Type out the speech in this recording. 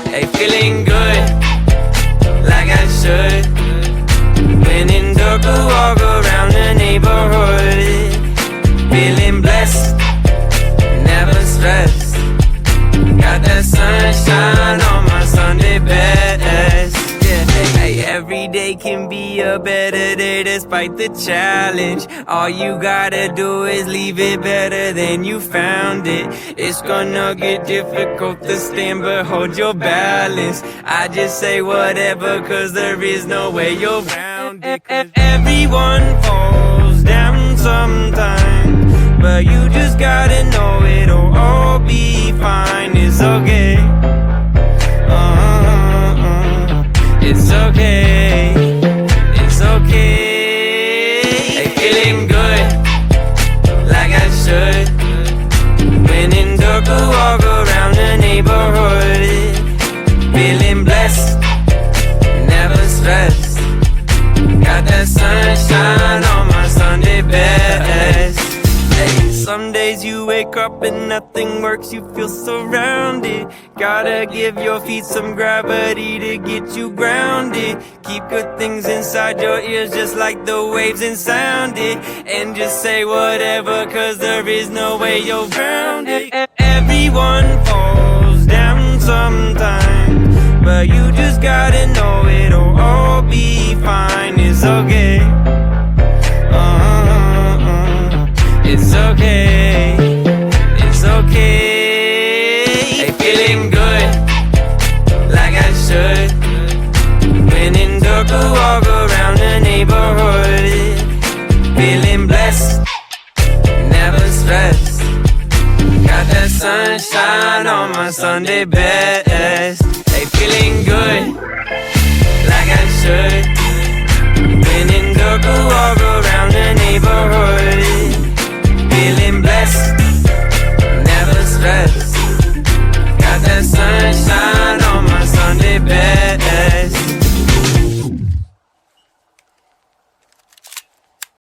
Hey, feeling good, like I should. When in dark, I walk around the neighborhood. Feeling blessed, never stressed. Got that sunshine on my Sunday best. Yeah, hey, every day can be a better day despite the challenge. All you gotta do is leave it better than you found it. It's gonna get difficult to stand, but hold your balance. I just say whatever, cause there is no way you're around it. Everyone falls down sometimes, but you just gotta know it'll all be fine. It's okay. It's okay. It's okay. Hey, feeling good, like I should. When in dark, I walk around the neighborhood. Feeling blessed, never stressed. Got that sunshine on my Sunday best. Hey, some days you wake up and nothing works, you feel surrounded. Gotta give your feet some gravity to get you grounded. Keep good things inside your ears just like the waves and sound it. And just say whatever, cause there is no way you're around it. Everyone falls down sometimes, but you just gotta know it'll all be fine. It's okay. It's okay. It's okay. Hey, feeling good, like I should. When in dark, I walk around the neighborhood. Feeling blessed, never stressed. Got that sunshine on my Sunday best. Hey, feeling good, like I should. When in dark, I walk